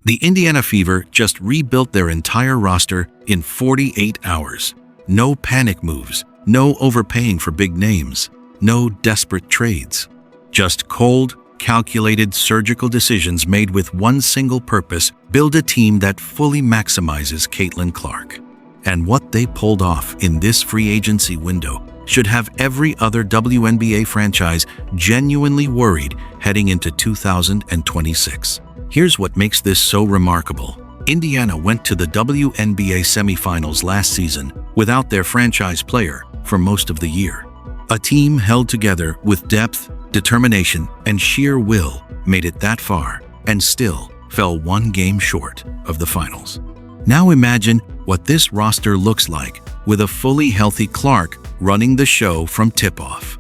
The Indiana Fever just rebuilt their entire roster in 48 hours. No panic moves, no overpaying for big names, no desperate trades. Just cold, calculated surgical decisions made with one single purpose: build a team that fully maximizes Caitlin Clark. And what they pulled off in this free agency window should have every other WNBA franchise genuinely worried heading into 2026. Here's what makes this so remarkable. Indiana went to the WNBA semifinals last season without their franchise player for most of the year. A team held together with depth, determination, and sheer will made it that far and still fell one game short of the finals. Now imagine what this roster looks like with a fully healthy Clark running the show from tip-off.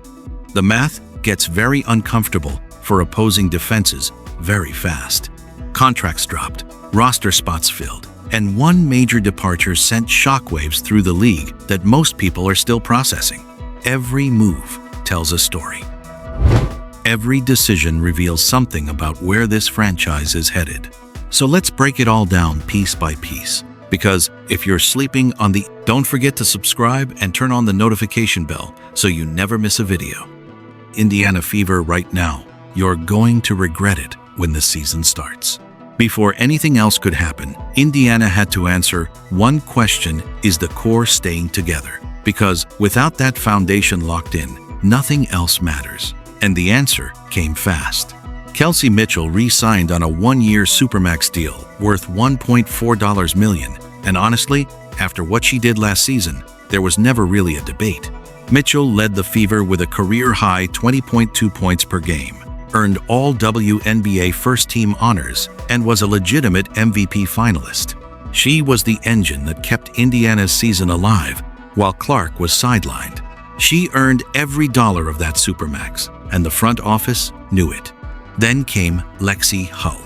The math gets very uncomfortable for opposing defenses very fast. Contracts dropped, roster spots filled, and one major departure sent shockwaves through the league that most people are still processing. Every move tells a story. Every decision reveals something about where this franchise is headed. So let's break it all down piece by piece. Because if you're sleeping on the... Don't forget to subscribe and turn on the notification bell so you never miss a video. Indiana Fever right now. You're going to regret it when the season starts. Before anything else could happen, Indiana had to answer one question: is the core staying together? Because without that foundation locked in, nothing else matters. And the answer came fast. Kelsey Mitchell re-signed on a one-year Supermax deal worth $1.4 million. And honestly, after what she did last season, there was never really a debate. Mitchell led the Fever with a career-high 20.2 points per game, earned all WNBA first-team honors, and was a legitimate MVP finalist. She was the engine that kept Indiana's season alive while Clark was sidelined. She earned every dollar of that Supermax, and the front office knew it. Then came Lexi Hull.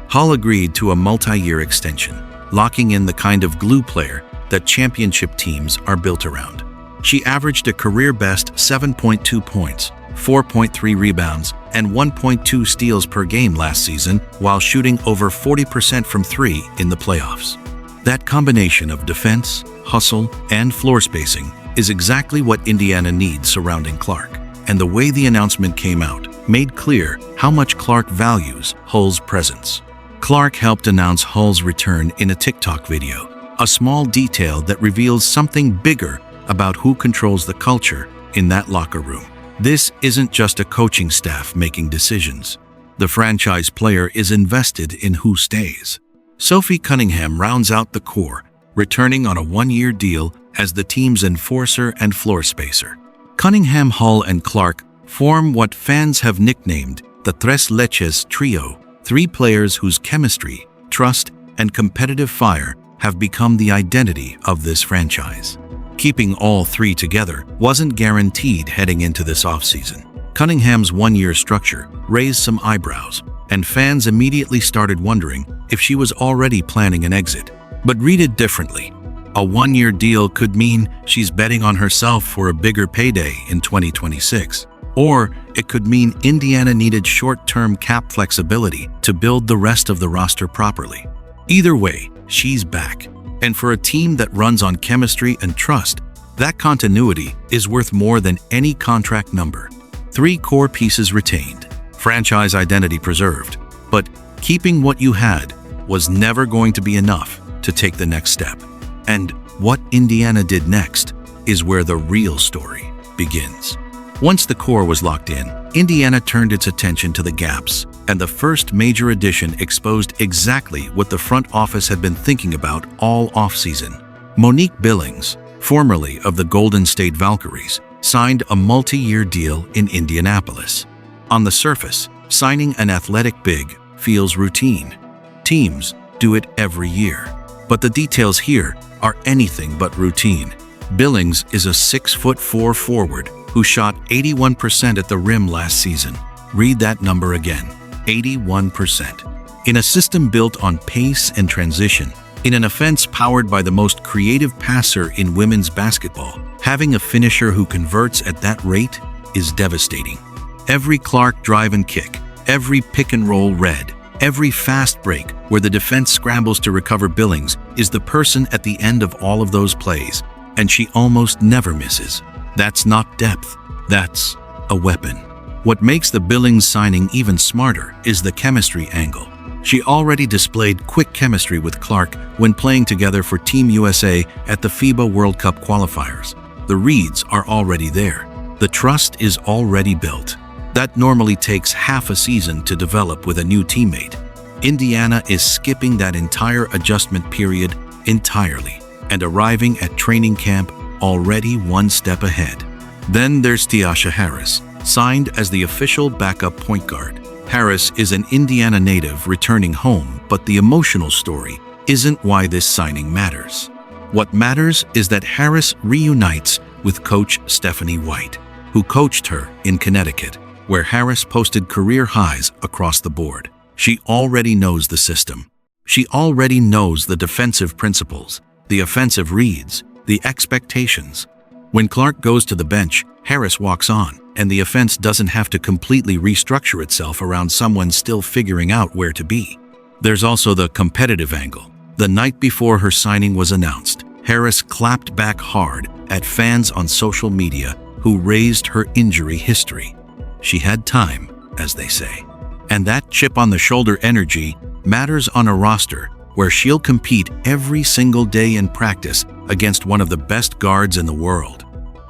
Hull agreed to a multi-year extension, locking in the kind of glue player that championship teams are built around. She averaged a career-best 7.2 points, 4.3 rebounds, and 1.2 steals per game last season while shooting over 40% from three in the playoffs. That combination of defense, hustle, and floor spacing is exactly what Indiana needs surrounding Clark. And the way the announcement came out made clear how much Clark values Hull's presence. Clark helped announce Hull's return in a TikTok video, a small detail that reveals something bigger about who controls the culture in that locker room. This isn't just a coaching staff making decisions. The franchise player is invested in who stays. Sophie Cunningham rounds out the core, returning on a one-year deal as the team's enforcer and floor spacer. Cunningham, Hull, and Clark form what fans have nicknamed the Tres Leches Trio, three players whose chemistry, trust, and competitive fire have become the identity of this franchise. Keeping all three together wasn't guaranteed heading into this offseason. Cunningham's one-year structure raised some eyebrows, and fans immediately started wondering if she was already planning an exit. But read it differently. A one-year deal could mean she's betting on herself for a bigger payday in 2026. Or it could mean Indiana needed short-term cap flexibility to build the rest of the roster properly. Either way, she's back. And for a team that runs on chemistry and trust, that continuity is worth more than any contract number. Three core pieces retained, franchise identity preserved, but keeping what you had was never going to be enough to take the next step. And what Indiana did next is where the real story begins. Once the core was locked in, Indiana turned its attention to the gaps, and the first major addition exposed exactly what the front office had been thinking about all offseason. Monique Billings, formerly of the Golden State Valkyries, signed a multi-year deal in Indianapolis. On the surface, signing an athletic big feels routine. Teams do it every year. But the details here are anything but routine. Billings is a 6'4" forward who shot 81% at the rim last season. Read that number again, 81%. In a system built on pace and transition, in an offense powered by the most creative passer in women's basketball, having a finisher who converts at that rate is devastating. Every Clark drive and kick, every pick and roll read, Every fast break where the defense scrambles to recover Billings is the person at the end of all of those plays, and she almost never misses. That's not depth, that's a weapon. What makes the Billings signing even smarter is the chemistry angle. She already displayed quick chemistry with Clark when playing together for Team USA at the FIBA World Cup qualifiers. The reads are already there. The trust is already built. That normally takes half a season to develop with a new teammate. Indiana is skipping that entire adjustment period entirely and arriving at training camp already one step ahead. Then there's Natasha Harris, signed as the official backup point guard. Harris is an Indiana native returning home, but the emotional story isn't why this signing matters. What matters is that Harris reunites with coach Stephanie White, who coached her in Connecticut, where Harris posted career highs across the board. She already knows the system. She already knows the defensive principles, the offensive reads, the expectations. When Clark goes to the bench, Harris walks on, and the offense doesn't have to completely restructure itself around someone still figuring out where to be. There's also the competitive angle. The night before her signing was announced, Harris clapped back hard at fans on social media who raised her injury history. She had time, as they say. And that chip on the shoulder energy matters on a roster where she'll compete every single day in practice against one of the best guards in the world.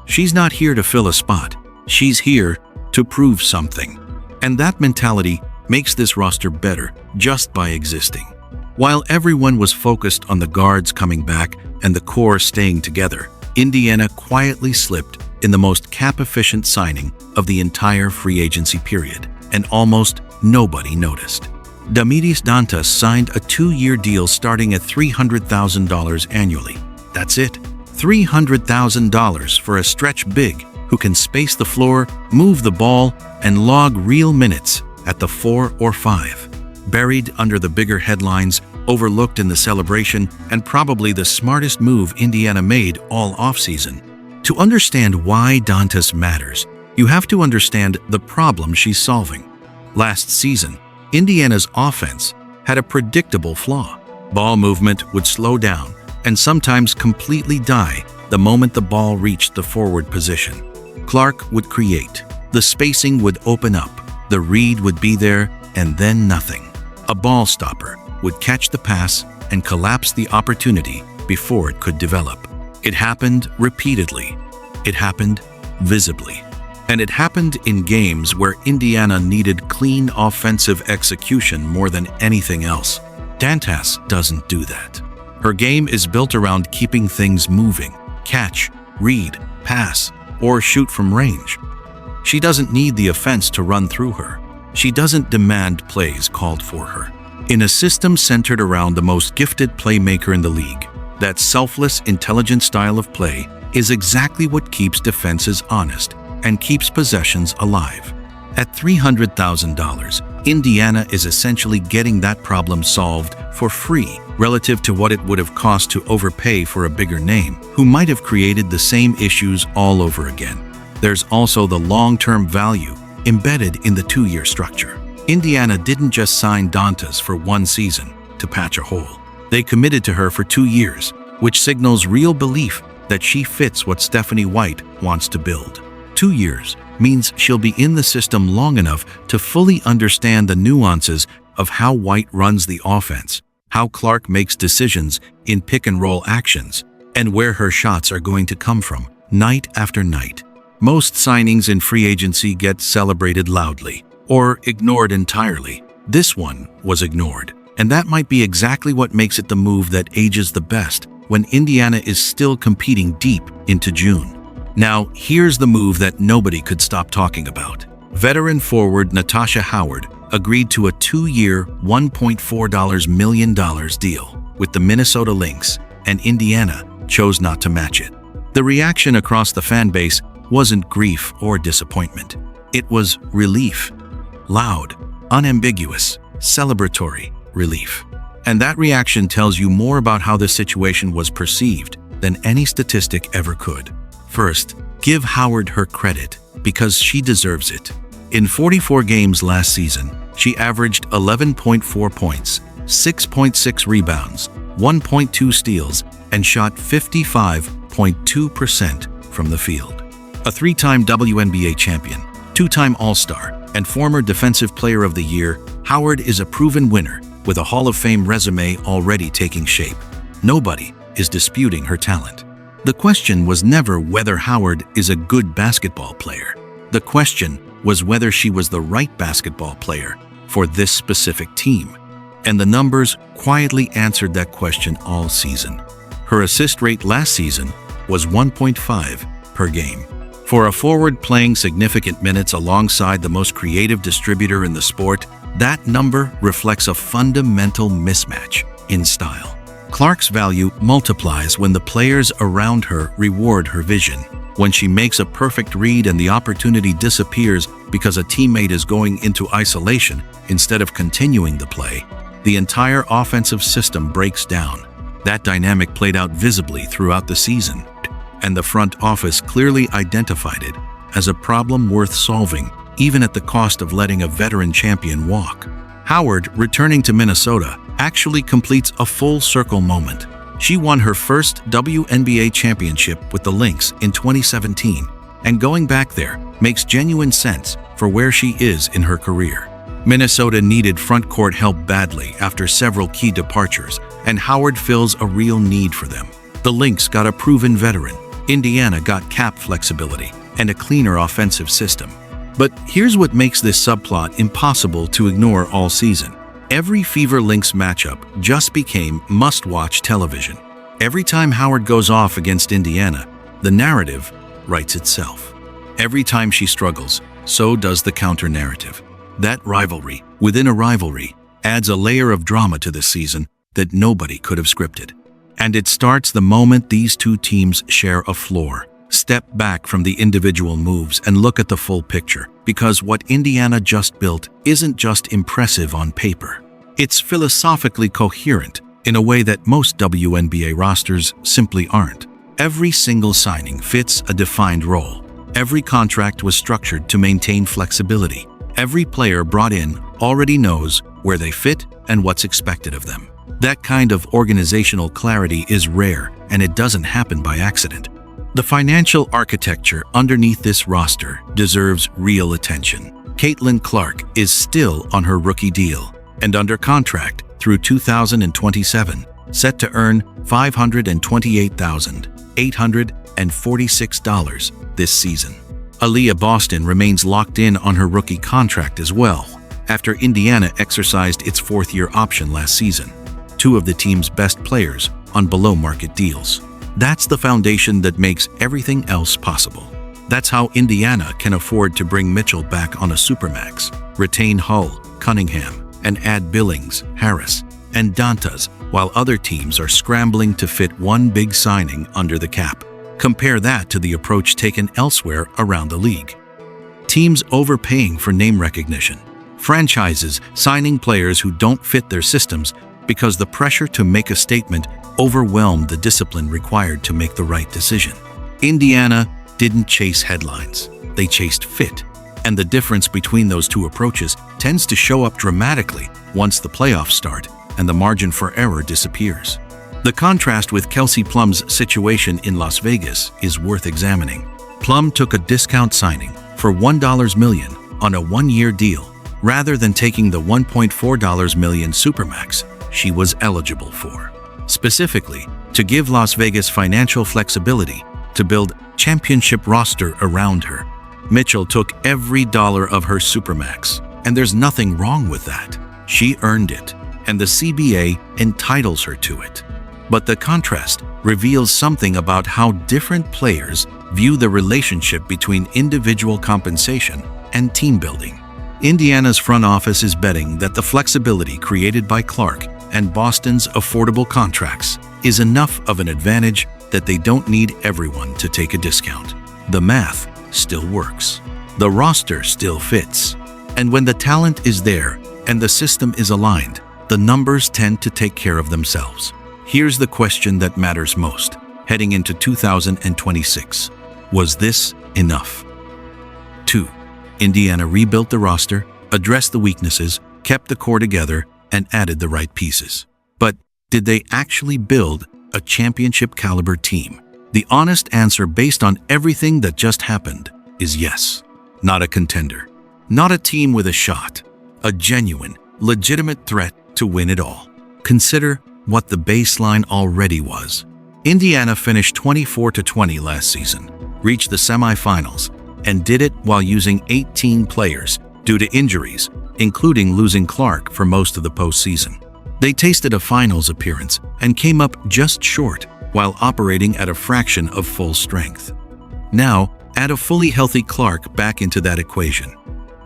She's not here to fill a spot. She's here to prove something. And that mentality makes this roster better just by existing. While everyone was focused on the guards coming back and the core staying together, Indiana quietly slipped in the most cap-efficient signing of the entire free agency period, and almost nobody noticed. Damiris Dantas signed a 2-year deal starting at $300,000 annually. That's it. $300,000 for a stretch big who can space the floor, move the ball, and log real minutes at the 4 or 5. Buried under the bigger headlines, overlooked in the celebration, and probably the smartest move Indiana made all offseason. To understand why Dantas matters, you have to understand the problem she's solving. Last season, Indiana's offense had a predictable flaw. Ball movement would slow down and sometimes completely die the moment the ball reached the forward position. Clark would create. The spacing would open up. The read would be there, and then nothing. A ball stopper would catch the pass and collapse the opportunity before it could develop. It happened repeatedly. It happened visibly. And it happened in games where Indiana needed clean offensive execution more than anything else. Dantas doesn't do that. Her game is built around keeping things moving. Catch, read, pass, or shoot from range. She doesn't need the offense to run through her. She doesn't demand plays called for her. In a system centered around the most gifted playmaker in the league, that selfless, intelligent style of play is exactly what keeps defenses honest and keeps possessions alive. At $300,000, Indiana is essentially getting that problem solved for free relative to what it would have cost to overpay for a bigger name who might have created the same issues all over again. There's also the long-term value embedded in the 2-year structure. Indiana didn't just sign Dantas for 1 season to patch a hole. They committed to her for 2 years, which signals real belief that she fits what Stephanie White wants to build. 2 years means she'll be in the system long enough to fully understand the nuances of how White runs the offense, how Clark makes decisions in pick-and-roll actions, and where her shots are going to come from, night after night. Most signings in free agency get celebrated loudly, or ignored entirely. This one was ignored, and that might be exactly what makes it the move that ages the best when Indiana is still competing deep into June. Now, here's the move that nobody could stop talking about. Veteran forward Natasha Howard agreed to a 2-year, $1.4 million deal with the Minnesota Lynx, and Indiana chose not to match it. The reaction across the fan base wasn't grief or disappointment. It was relief. Loud, unambiguous, celebratory relief. And that reaction tells you more about how the situation was perceived than any statistic ever could. First, give Howard her credit, because she deserves it. In 44 games last season, She averaged 11.4 points, 6.6 rebounds, 1.2 steals, and shot 55.2% from the field. A three-time WNBA champion, two-time All-Star, and former Defensive Player of the Year, Howard is a proven winner with a Hall of Fame resume already taking shape. Nobody is disputing her talent. The question was never whether Howard is a good basketball player. The question was whether she was the right basketball player for this specific team. And the numbers quietly answered that question all season. Her assist rate last season was 1.5 per game. For a forward playing significant minutes alongside the most creative distributor in the sport, that number reflects a fundamental mismatch in style. Clark's value multiplies when the players around her reward her vision. When she makes a perfect read and the opportunity disappears because a teammate is going into isolation instead of continuing the play, the entire offensive system breaks down. That dynamic played out visibly throughout the season, and the front office clearly identified it as a problem worth solving, even at the cost of letting a veteran champion walk. Howard, returning to Minnesota, actually completes a full circle moment. She won her first WNBA championship with the Lynx in 2017, and going back there makes genuine sense for where she is in her career. Minnesota needed front court help badly after several key departures, and Howard fills a real need for them. The Lynx got a proven veteran, Indiana got cap flexibility, and a cleaner offensive system. But here's what makes this subplot impossible to ignore all season. Every Fever Lynx matchup just became must-watch television. Every time Howard goes off against Indiana, the narrative writes itself. Every time she struggles, so does the counter-narrative. That rivalry within a rivalry adds a layer of drama to this season that nobody could have scripted. And it starts the moment these two teams share a floor. Step back from the individual moves and look at the full picture, because what Indiana just built isn't just impressive on paper. It's philosophically coherent in a way that most WNBA rosters simply aren't. Every single signing fits a defined role. Every contract was structured to maintain flexibility. Every player brought in already knows where they fit and what's expected of them. That kind of organizational clarity is rare, and it doesn't happen by accident. The financial architecture underneath this roster deserves real attention. Caitlin Clark is still on her rookie deal and under contract through 2027, set to earn $528,846 this season. Aaliyah Boston remains locked in on her rookie contract as well, after Indiana exercised its fourth-year option last season. Two of the team's best players on below-market deals. That's the foundation that makes everything else possible. That's how Indiana can afford to bring Mitchell back on a supermax, retain Hull, Cunningham, and add Billings, Harris, and Dantas, while other teams are scrambling to fit one big signing under the cap. Compare that to the approach taken elsewhere around the league. Teams overpaying for name recognition. Franchises signing players who don't fit their systems because the pressure to make a statement overwhelmed the discipline required to make the right decision. Indiana didn't chase headlines. They chased fit. And the difference between those two approaches tends to show up dramatically once the playoffs start and the margin for error disappears. The contrast with Kelsey Plum's situation in Las Vegas is worth examining. Plum took a discount signing for $1 million on a one-year deal rather than taking the $1.4 million supermax she was eligible for. Specifically, to give Las Vegas financial flexibility to build championship roster around her. Mitchell took every dollar of her supermax, and there's nothing wrong with that. She earned it, and the CBA entitles her to it. But the contrast reveals something about how different players view the relationship between individual compensation and team building. Indiana's front office is betting that the flexibility created by Clark and Boston's affordable contracts is enough of an advantage that they don't need everyone to take a discount. The math still works. The roster still fits. And when the talent is there and the system is aligned, the numbers tend to take care of themselves. Here's the question that matters most heading into 2026. Was this enough? 2. Indiana rebuilt the roster, addressed the weaknesses, kept the core together, and added the right pieces. But did they actually build a championship-caliber team? The honest answer, based on everything that just happened, is yes. Not a contender. Not a team with a shot. A genuine, legitimate threat to win it all. Consider what the baseline already was. Indiana finished 24-20 last season, reached the semifinals, and did it while using 18 players due to injuries, including losing Clark for most of the postseason. They tasted a finals appearance and came up just short while operating at a fraction of full strength. Now, add a fully healthy Clark back into that equation.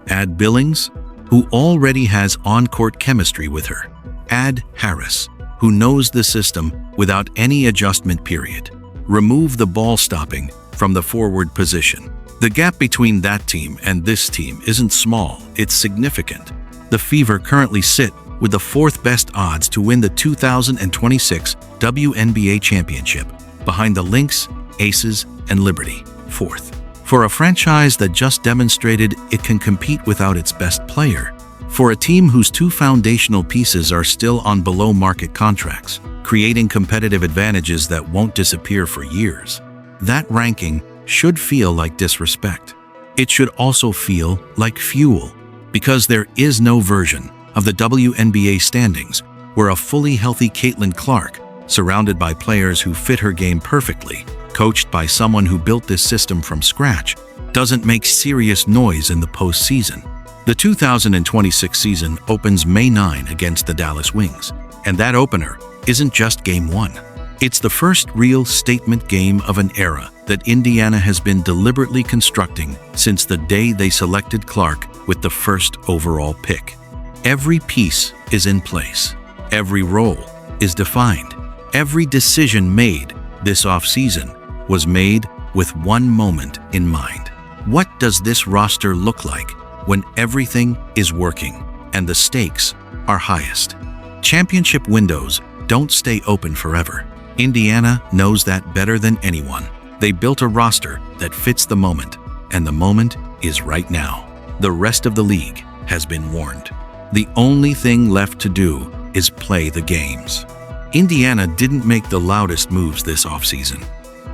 Add Billings, who already has on-court chemistry with her. Add Harris, who knows the system without any adjustment period. Remove the ball stopping from the forward position. The gap between that team and this team isn't small, it's significant. The Fever currently sit with the fourth best odds to win the 2026 WNBA Championship, behind the Lynx, Aces, and Liberty, fourth. For a franchise that just demonstrated it can compete without its best player, for a team whose two foundational pieces are still on below-market contracts, creating competitive advantages that won't disappear for years, that ranking should feel like disrespect. It should also feel like fuel, because there is no version of the WNBA standings where a fully healthy Caitlin Clark, surrounded by players who fit her game perfectly, coached by someone who built this system from scratch, doesn't make serious noise in the postseason. The 2026 season opens May 9 against the Dallas Wings, and that opener isn't just Game 1. It's the first real statement game of an era that Indiana has been deliberately constructing since the day they selected Clark with the first overall pick. Every piece is in place. Every role is defined. Every decision made this offseason was made with one moment in mind. What does this roster look like when everything is working and the stakes are highest? Championship windows don't stay open forever. Indiana knows that better than anyone. They built a roster that fits the moment, and the moment is right now. The rest of the league has been warned. The only thing left to do is play the games. Indiana didn't make the loudest moves this offseason.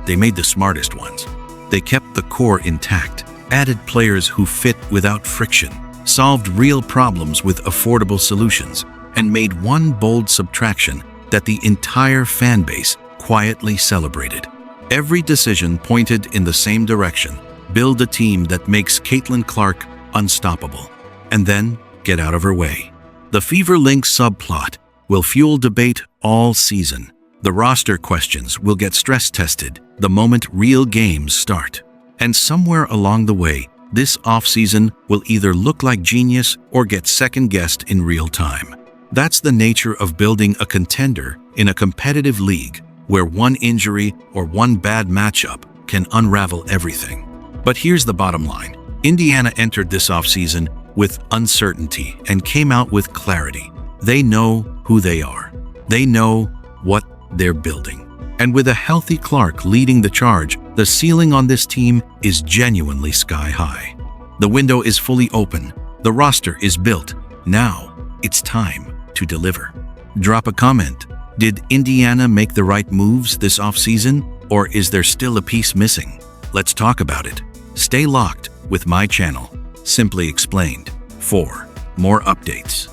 They made the smartest ones. They kept the core intact, added players who fit without friction, solved real problems with affordable solutions, and made one bold subtraction that the entire fan base quietly celebrated. Every decision pointed in the same direction: build a team that makes Caitlin Clark unstoppable, and then get out of her way. The Fever Lynx subplot will fuel debate all season. The roster questions will get stress tested the moment real games start. And somewhere along the way, this offseason will either look like genius or get second-guessed in real time. That's the nature of building a contender in a competitive league where one injury or one bad matchup can unravel everything. But here's the bottom line. Indiana entered this offseason with uncertainty and came out with clarity. They know who they are. They know what they're building. And with a healthy Clark leading the charge, the ceiling on this team is genuinely sky high. The window is fully open. The roster is built. Now it's time to deliver. Drop a comment. Did Indiana make the right moves this offseason, or is there still a piece missing? Let's talk about it. Stay locked with my channel, Simply Explained, for more updates.